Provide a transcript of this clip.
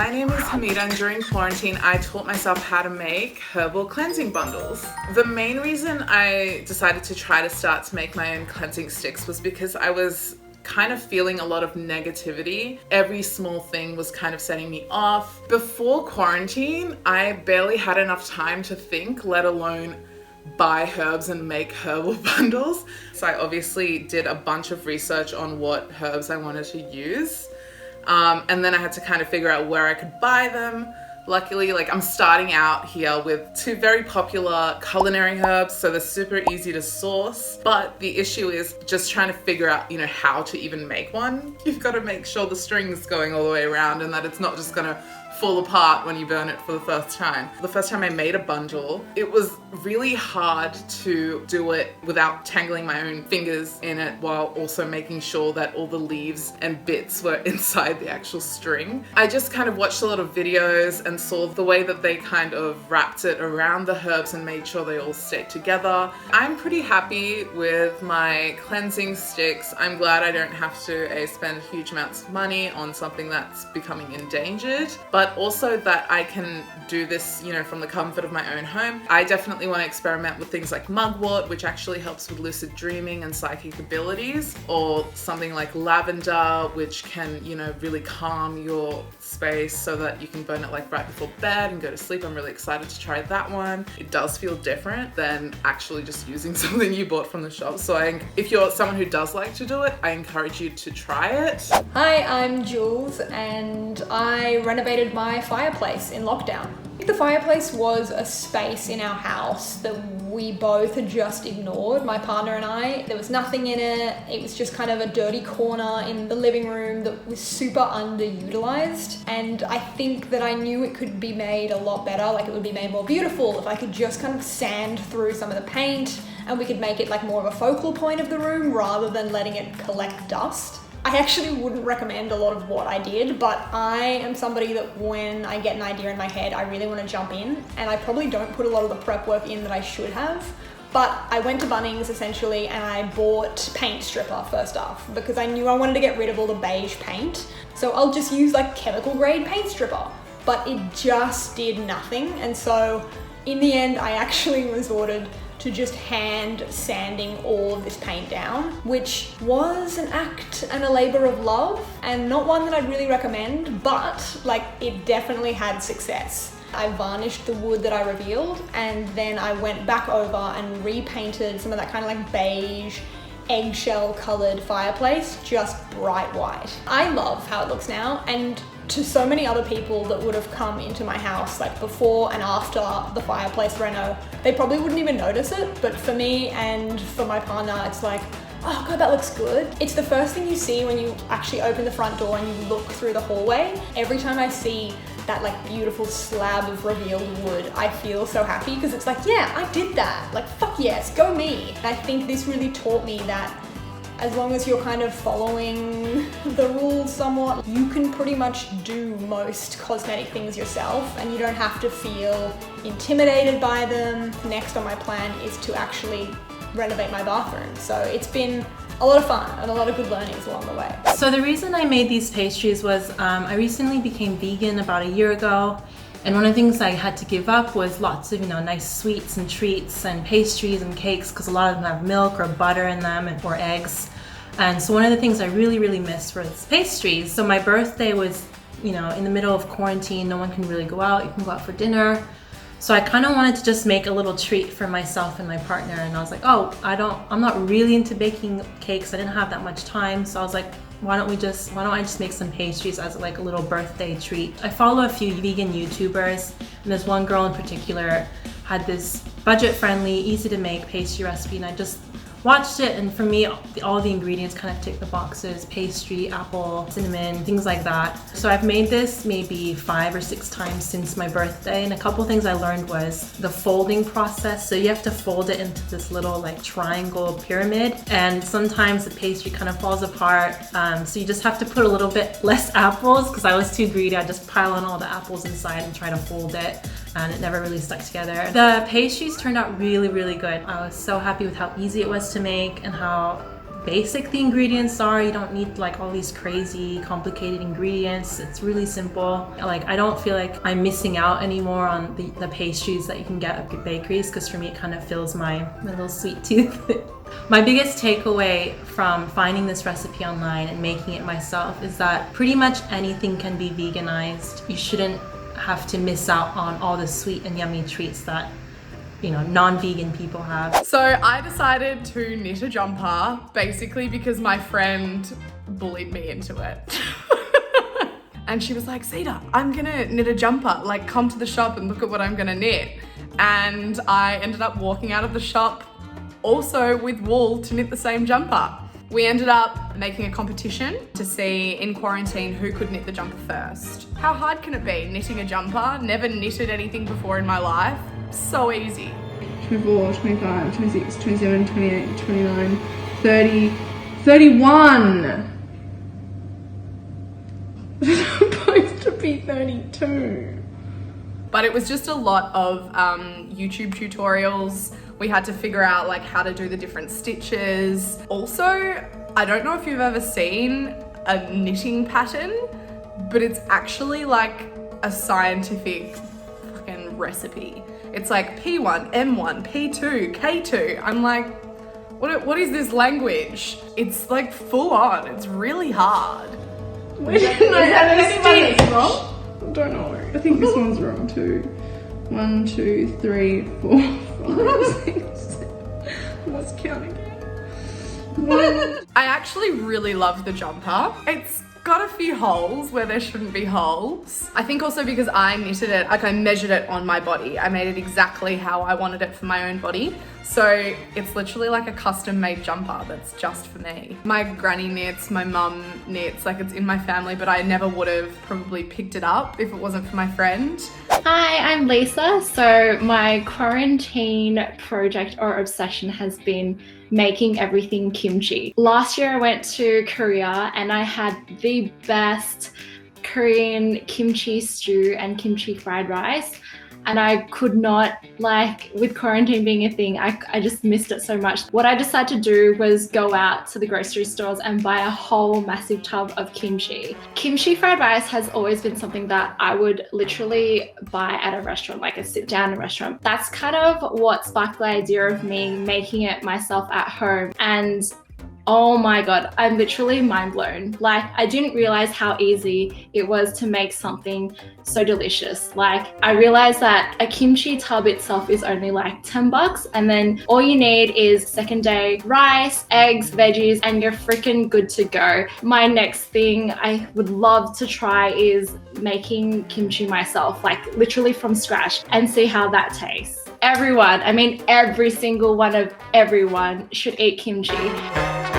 my name is Hameda, and during quarantine I taught myself how to make herbal cleansing bundles. The main reason I decided to try to start to make my own cleansing sticks was because I was kind of feeling a lot of negativity. Every small thing was kind of setting me off. Before quarantine, I barely had enough time to think, let alone buy herbs and make herbal bundles. So I obviously did a bunch of research on what herbs I wanted to use. And then I had to kind of figure out where I could buy them. Luckily, I'm starting out here with two very popular culinary herbs, so they're super easy to source. But the issue is just trying to figure out, how to even make one. You've got to make sure the string's going all the way around and that it's not just gonna fall apart when you burn it for the first time. The first time I made a bundle, it was really hard to do it without tangling my own fingers in it while also making sure that all the leaves and bits were inside the actual string. I just kind of watched a lot of videos and saw the way that they kind of wrapped it around the herbs and made sure they all stayed together. I'm pretty happy with my cleansing sticks. I'm glad I don't have to spend huge amounts of money on something that's becoming endangered, but also that I can do this, from the comfort of my own home. I definitely want to experiment with things like mugwort, which actually helps with lucid dreaming and psychic abilities, or something like lavender, which can, really calm your space so that you can burn it right before bed and go to sleep. I'm really excited to try that one. It does feel different than actually just using something you bought from the shop. So if you're someone who does like to do it, I encourage you to try it. Hi, I'm Jules and I renovated my fireplace in lockdown. The fireplace was a space in our house that we both had just ignored, my partner and I. There was nothing in it. It was just kind of a dirty corner in the living room that was super underutilized. And I think that I knew it could be made a lot better, it would be made more beautiful if I could just kind of sand through some of the paint and we could make it more of a focal point of the room rather than letting it collect dust. I actually wouldn't recommend a lot of what I did, but I am somebody that when I get an idea in my head, I really want to jump in, and I probably don't put a lot of the prep work in that I should have. But I went to Bunnings essentially and I bought paint stripper first off because I knew I wanted to get rid of all the beige paint. So I'll just use chemical grade paint stripper, but it just did nothing. And so in the end, I actually resorted to just hand sanding all of this paint down, which was an act and a labor of love and not one that I'd really recommend, but it definitely had success. I varnished the wood that I revealed and then I went back over and repainted some of that kind of beige, eggshell colored fireplace, just bright white. I love how it looks now, and to so many other people that would have come into my house before and after the fireplace reno, they probably wouldn't even notice it, but for me and for my partner, it's oh god, that looks good. It's the first thing you see when you actually open the front door and you look through the hallway. Every time I see that beautiful slab of revealed wood, I feel so happy because it's yeah, I did that. Fuck yes, go me. And I think this really taught me that as long as you're kind of following the rules somewhat, you can pretty much do most cosmetic things yourself and you don't have to feel intimidated by them. Next on my plan is to actually renovate my bathroom. So it's been a lot of fun and a lot of good learnings along the way. So the reason I made these pastries was I recently became vegan about a year ago. And one of the things I had to give up was lots of, nice sweets and treats and pastries and cakes because a lot of them have milk or butter in them or eggs. And so one of the things I really, really missed was pastries. So my birthday was, in the middle of quarantine, no one can really go out. You can go out for dinner. So I kind of wanted to just make a little treat for myself and my partner. And I was I'm not really into baking cakes. I didn't have that much time. So I was why don't I just make some pastries as a little birthday treat. I follow a few vegan YouTubers, and there's one girl in particular had this budget-friendly, easy to make pastry recipe, and I just watched it, and for me, all the ingredients kind of tick the boxes: pastry, apple, cinnamon, things like that. So I've made this maybe 5 or 6 times since my birthday, and a couple things I learned was the folding process. So you have to fold it into this little triangle pyramid, and sometimes the pastry kind of falls apart. So you just have to put a little bit less apples, because I was too greedy. I just pile on all the apples inside and try to fold it, and it never really stuck together. The pastries turned out really, really good. I was so happy with how easy it was to make and how basic the ingredients are. You don't need like all these crazy complicated ingredients. It's really simple. Like I don't feel like I'm missing out anymore on the pastries that you can get at bakeries, because for me it kind of fills my little sweet tooth. My biggest takeaway from finding this recipe online and making it myself is that pretty much anything can be veganized. You shouldn't have to miss out on all the sweet and yummy treats that, you know, non-vegan people have. So I decided to knit a jumper basically because my friend bullied me into it. And she was like, Zeta, I'm gonna knit a jumper. Like, come to the shop and look at what I'm gonna knit. And I ended up walking out of the shop also with wool to knit the same jumper. We ended up making a competition to see in quarantine who could knit the jumper first. How hard can it be knitting a jumper? Never knitted anything before in my life. So easy. 24, 25, 26, 27, 28, 29, 30, 31. It's supposed to be 32. But it was just a lot of YouTube tutorials. We had to figure out like how to do the different stitches. Also, I don't know if you've ever seen a knitting pattern, but it's actually like a scientific fucking recipe. It's like P1, M1, P2, K2. I'm like, what is this language? It's like full on. It's really hard. Wait, no, anyone wrong? I don't know. I think this one's wrong too. 1, 2, 3, 4, 5, 6, 7. Let's count again. I actually really love the jumper. It's got a few holes where there shouldn't be holes. I think also because I knitted it, like I measured it on my body. I made it exactly how I wanted it for my own body. So it's literally like a custom made jumper that's just for me. My granny knits, my mum knits, like it's in my family, but I never would have probably picked it up if it wasn't for my friend. Hi, I'm Lisa. So my quarantine project or obsession has been making everything kimchi. Last year I went to Korea and I had the best Korean kimchi stew and kimchi fried rice. And I could not, like, with quarantine being a thing, I just missed it so much. What I decided to do was go out to the grocery stores and buy a whole massive tub of kimchi. Kimchi fried rice has always been something that I would literally buy at a restaurant, like a sit-down restaurant. That's kind of what sparked the idea of me making it myself at home. And oh my God, I'm literally mind blown. Like, I didn't realize how easy it was to make something so delicious. Like, I realized that a kimchi tub itself is only like $10, and then all you need is second day rice, eggs, veggies, and you're freaking good to go. My next thing I would love to try is making kimchi myself, like literally from scratch, and see how that tastes. Everyone, I mean every single one of everyone should eat kimchi.